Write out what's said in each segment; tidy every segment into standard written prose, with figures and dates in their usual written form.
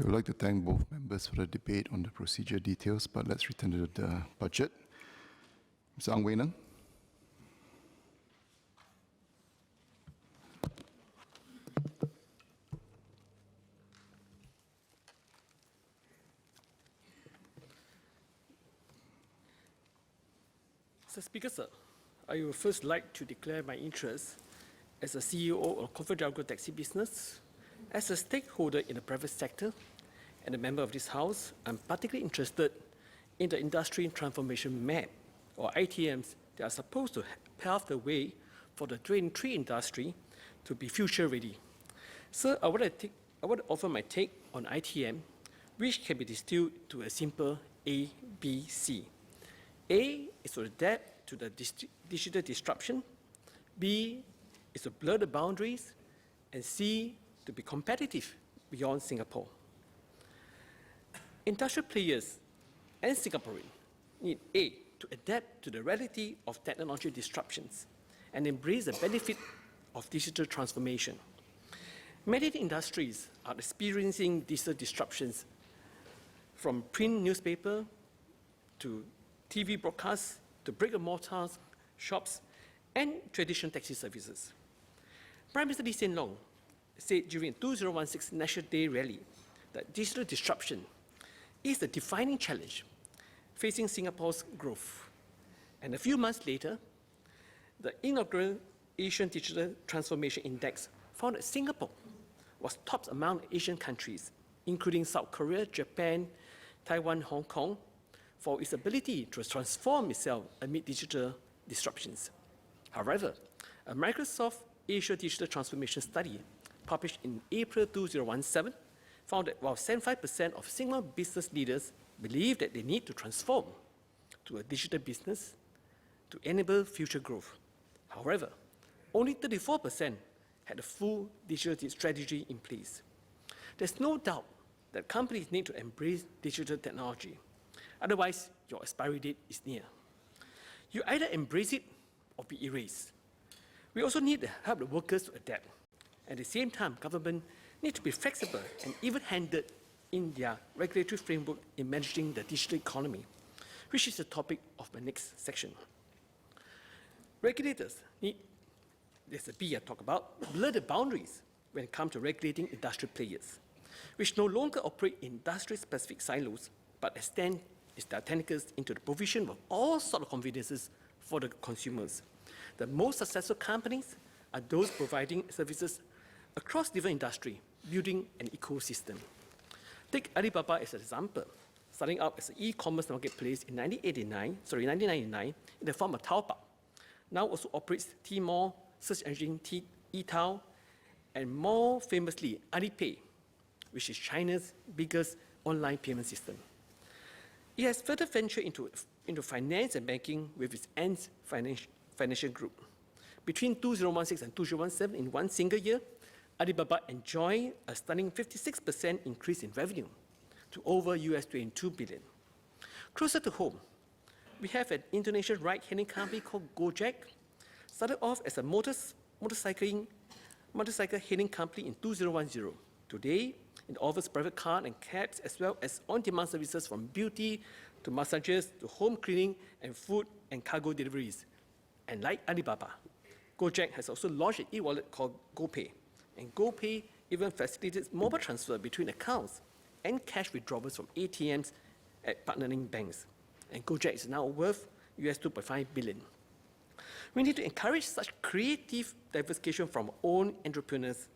We would like to thank both members for the debate on the procedure details, but let's return to the budget. Mr. Ang Wei Neng. Mr. Speaker, sir, I would first like to declare my interest as a CEO of ComfortDelGro taxi business. As a stakeholder in the private sector and a member of this House, I'm particularly interested in the industry transformation map, or ITMs, that are supposed to pave the way for the train industry to be future ready. Sir, I want to offer my take on ITM, which can be distilled to a simple A, B, C. A is to adapt to the digital disruption, B is to blur the boundaries, and C, to be competitive beyond Singapore. Industrial players and Singaporeans need A, to adapt to the reality of technology disruptions and embrace the benefit of digital transformation. Many industries are experiencing digital disruptions, from print newspaper to TV broadcasts to brick-and-mortar shops and traditional taxi services. Prime Minister Lee Hsien Loong said during 2016 National Day rally that digital disruption is the defining challenge facing Singapore's growth. And a few months later, the inaugural Asian Digital Transformation Index found that Singapore was top among Asian countries, including South Korea, Japan, Taiwan, Hong Kong, for its ability to transform itself amid digital disruptions. However, a Microsoft Asia Digital Transformation Study published in April 2017 found that while 75% of Singapore business leaders believe that they need to transform to a digital business to enable future growth. However, only 34% had a full digital strategy in place. There's no doubt that companies need to embrace digital technology. Otherwise, your expiry date is near. You either embrace it or be erased. We also need to help the workers to adapt. At the same time, government needs to be flexible and even-handed in their regulatory framework in managing the digital economy, which is the topic of my next section. Regulators need, there's a B I talk about, blur the boundaries when it comes to regulating industrial players, which no longer operate in industry-specific silos, but extend their tentacles into the provision of all sorts of conveniences for the consumers. The most successful companies are those providing services across different industries, building an ecosystem. Take Alibaba as an example, starting out as an e-commerce marketplace in 1999 in the form of Taobao. Now also operates Tmall, search engine eTao, and more famously Alipay, which is China's biggest online payment system. It has further ventured into finance and banking with its Ant Financial Group. Between 2016 and 2017, in one single year, Alibaba enjoyed a stunning 56% increase in revenue to over $22 billion. Closer to home, we have an Indonesian ride-hailing company called Gojek, started off as a motorcycle hailing company in 2010. Today, it offers private car and cabs, as well as on-demand services from beauty to massages to home cleaning and food and cargo deliveries. And like Alibaba, Gojek has also launched an e-wallet called GoPay. And GoPay even facilitates mobile transfer between accounts and cash withdrawals from ATMs at partnering banks. And Gojek is now worth $2.5 billion. We need to encourage such creative diversification from our own entrepreneurs,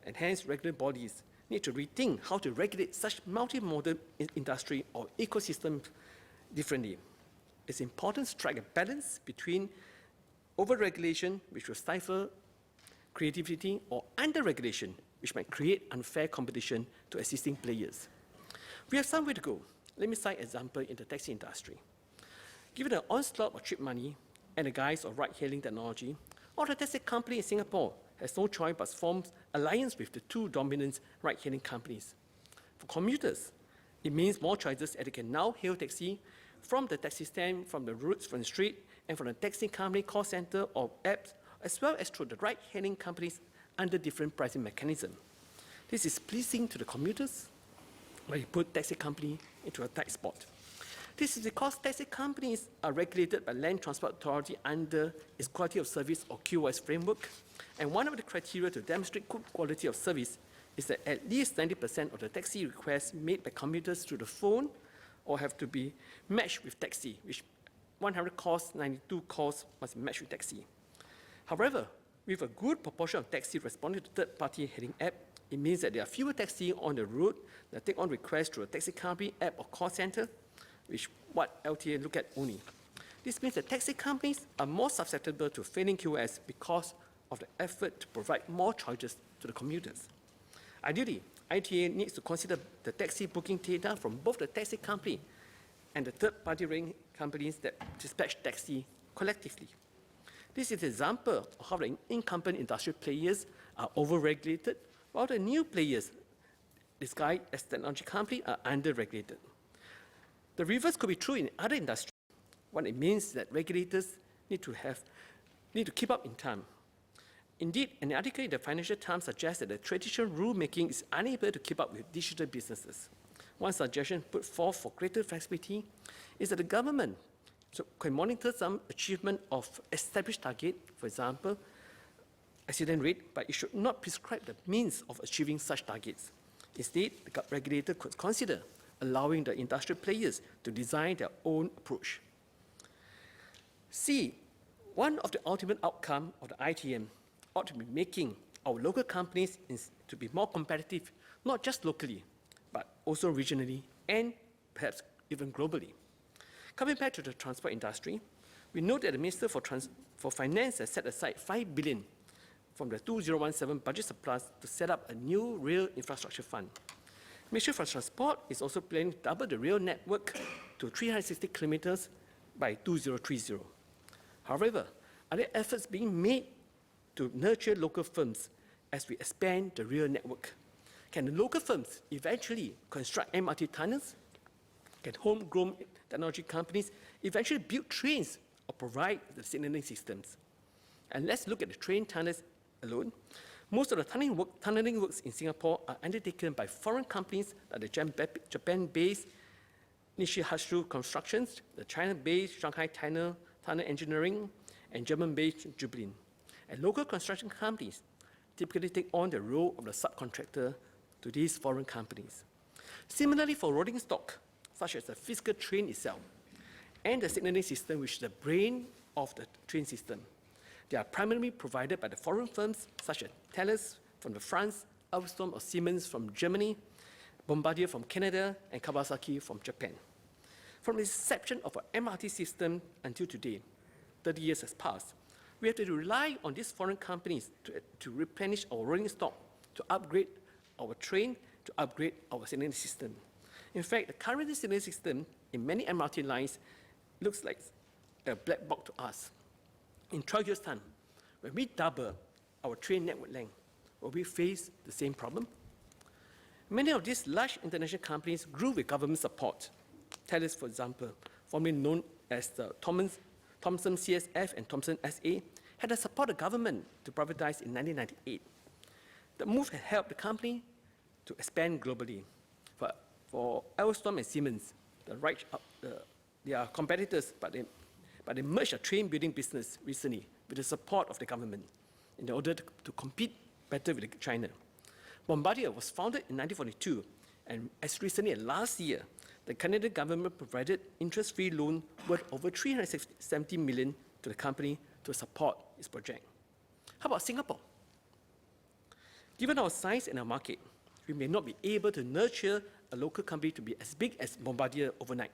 and hence regulatory bodies need to rethink how to regulate such multi-modal industry or ecosystem differently. It's important to strike a balance between over-regulation, which will stifle creativity, or under-regulation, which might create unfair competition to existing players. We have some way to go. Let me cite an example in the taxi industry. Given the onslaught of cheap money and the guise of ride-hailing technology, all the taxi companies in Singapore has no choice but forms alliance with the two dominant ride-hailing companies. For commuters, it means more choices, as they can now hail taxi from the taxi stand, from the routes, from the street, and from the taxi company call center or apps, as well as through the ride-hailing companies under different pricing mechanisms. This is pleasing to the commuters, where you put taxi company into a tight spot. This is because taxi companies are regulated by Land Transport Authority under its Quality of Service or QoS framework, and one of the criteria to demonstrate good quality of service is that at least 90% of the taxi requests made by commuters through the phone or have to be matched with taxi, which 100 calls, 92 calls must be matched with taxi. However, with a good proportion of taxi responding to third-party hailing app, it means that there are fewer taxis on the road that take on requests through a taxi company app or call center, which what LTA look at only. This means that taxi companies are more susceptible to failing QoS because of the effort to provide more choices to the commuters. Ideally, ITA needs to consider the taxi booking data from both the taxi company and the third-party rating companies that dispatch taxi collectively. This is an example of how the incumbent industrial players are over-regulated, while the new players, disguised as technology companies, are under-regulated. The reverse could be true in other industries. What it means is that regulators need to keep up in time. Indeed, an article in the Financial Times suggests that the traditional rulemaking is unable to keep up with digital businesses. One suggestion put forth for greater flexibility is that the government can monitor some achievement of established target, for example, accident rate, but it should not prescribe the means of achieving such targets. Instead, the regulator could consider allowing the industrial players to design their own approach. C, one of the ultimate outcomes of the ITM ought to be making our local companies to be more competitive, not just locally, but also regionally and perhaps even globally. Coming back to the transport industry, we note that the Minister for Finance has set aside $5 billion from the 2017 budget surplus to set up a new rail infrastructure fund. Ministry for Transport is also planning to double the rail network to 360 kilometers by 2030. However, are there efforts being made to nurture local firms as we expand the rail network? Can the local firms eventually construct MRT tunnels? Can homegrown technology companies eventually build trains or provide the signaling systems? And let's look at the train tunnels alone. Most of the tunneling works in Singapore are undertaken by foreign companies like the Japan-based Nishihashu Constructions, the China-based Shanghai Tunnel Engineering, and German-based Jublin. And local construction companies typically take on the role of the subcontractor to these foreign companies. Similarly, for rolling stock, such as the physical train itself, and the signaling system, which is the brain of the train system, they are primarily provided by the foreign firms such as Thales from France, Alstom or Siemens from Germany, Bombardier from Canada, and Kawasaki from Japan. From the inception of our MRT system until today, 30 years has passed, we have to rely on these foreign companies to replenish our rolling stock, to upgrade our train, to upgrade our signaling system. In fact, the current signaling system in many MRT lines looks like a black box to us. In 12 years' time, when we double our train network length, will we face the same problem? Many of these large international companies grew with government support. Thales, for example, formerly known as the Thomson CSF and Thomson SA, had the support of the government to privatize in 1998. The move had helped the company to expand globally. For Alstom and Siemens, they are competitors, but they merged a train building business recently with the support of the government in order to compete better with China. Bombardier was founded in 1942, and as recently as last year, the Canadian government provided interest-free loan worth over $370 million to the company to support its project. How about Singapore? Given our size and our market, we may not be able to nurture a local company to be as big as Bombardier overnight.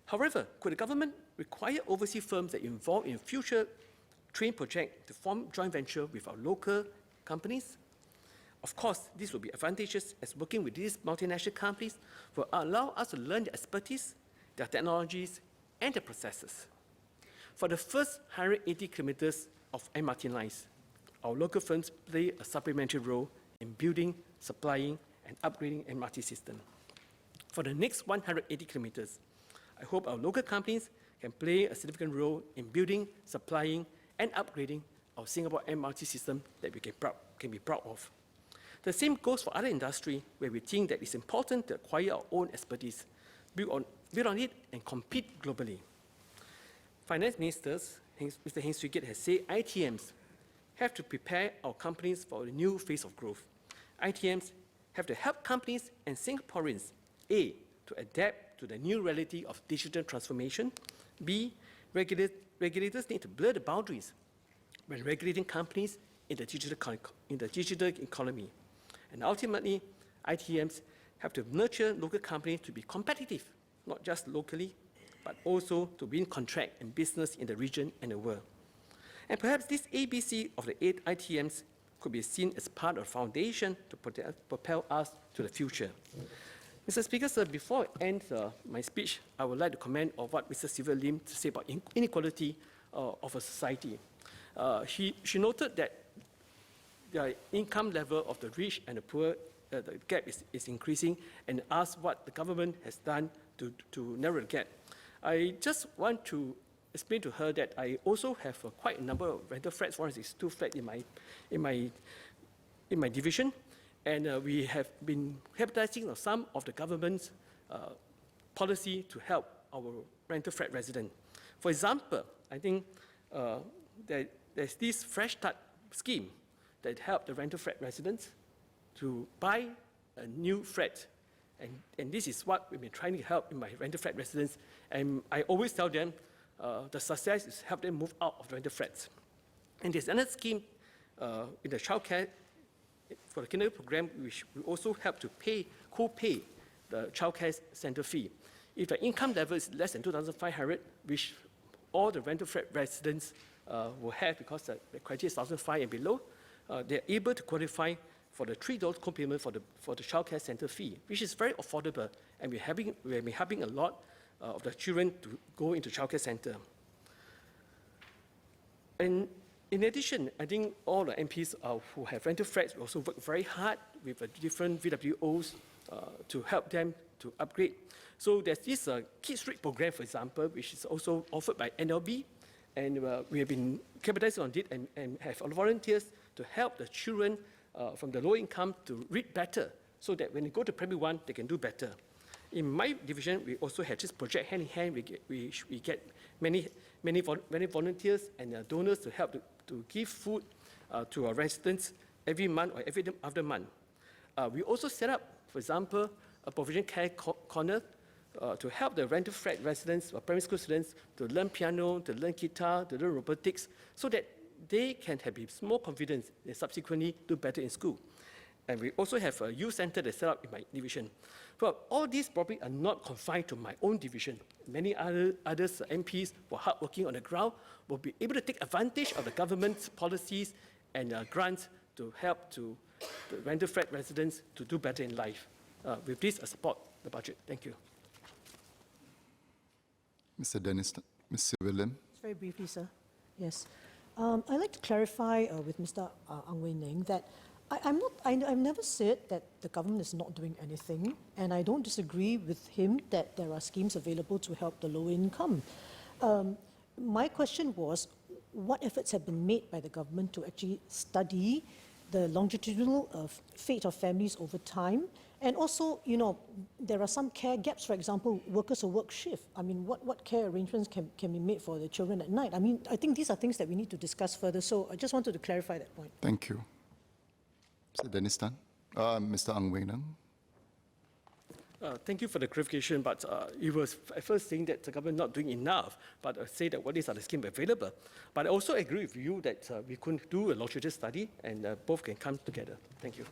However, could the government require overseas firms that involved in future train projects to form joint venture with our local companies? Of course, this will be advantageous as working with these multinational companies will allow us to learn their expertise, their technologies, and their processes. For the first 180 kilometers of MRT lines, our local firms play a supplementary role in building, supplying, and upgrading MRT system. For the next 180 kilometers, I hope our local companies can play a significant role in building, supplying, and upgrading our Singapore MRT system that we can be proud of. The same goes for other industry where we think that it's important to acquire our own expertise, build on it, and compete globally. Finance Ministers, Mr. Heng Swee Keat, has said ITMs have to prepare our companies for a new phase of growth. ITMs have to help companies and Singaporeans, A, to adapt to the new reality of digital transformation, B, regulators need to blur the boundaries when regulating companies in the digital economy. And ultimately, ITMs have to nurture local companies to be competitive, not just locally, but also to win contract and business in the region and the world. And perhaps this ABC of the 8 ITMs could be seen as part of a foundation to propel us to the future. Mr. Speaker, sir, before I end my speech, I would like to comment on what Mr. Sylvia Lim said about inequality of a society. She noted that the income level of the rich and the poor, the gap is increasing, and asked what the government has done to narrow the gap. I just want to explain to her that I also have quite a number of rental flats, 462 flats in my division, and we have been capitalizing on some of the government's policy to help our rental flat residents. For example, I think there's this Fresh Start scheme that helped the rental flat residents to buy a new flat. And this is what we've been trying to help in my rental flat residents. And I always tell them the success is help them move out of the rental flats. And there's another scheme in the childcare for the kindergarten program, which we also help to co-pay the childcare center fee. If the income level is less than 2,500, which all the rental flat residents will have because the criteria is 1,500 and below, they're able to qualify for the $3 co-payment for the childcare center fee, which is very affordable, and we're helping a lot of the children to go into childcare center. And in addition, I think all the MPs who have rental flats will also work very hard with different VWOs to help them to upgrade. So there's this Kids Street program, for example, which is also offered by NLB, and we have been capitalizing on it and have volunteers to help the children from the low income to read better, so that when they go to primary 1, they can do better. In my division, we also have this project hand in hand. We get many volunteers and donors to help to give food to our residents every month or every other month. We also set up, for example, a provision care corner to help the rental flat residents or primary school students to learn piano, to learn guitar, to learn robotics, so that they can have more confidence and subsequently do better in school. And we also have a youth center that's set up in my division. But all these probably are not confined to my own division. Many others MPs who are hardworking on the ground will be able to take advantage of the government's policies and grants to help to the rental flat residents to do better in life. With this, I support the budget. Thank you. Mr. Dennis, Ms. Lim. Very briefly, sir. Yes. I'd like to clarify with Mr. Ang Wei Neng that I've never said that the government is not doing anything, and I don't disagree with him that there are schemes available to help the low income. My question was, what efforts have been made by the government to actually study the longitudinal fate of families over time? And also, you know, there are some care gaps, for example, workers who work shift. I mean, what care arrangements can be made for the children at night? I mean, I think these are things that we need to discuss further, so I just wanted to clarify that point. Thank you. Mr. Dennis Tan. Mr. Ang Wei Neng. Thank you for the clarification, but you were at first saying that the government not doing enough, but say that what is the scheme available. But I also agree with you that we could do a longitudinal study, and both can come together. Thank you.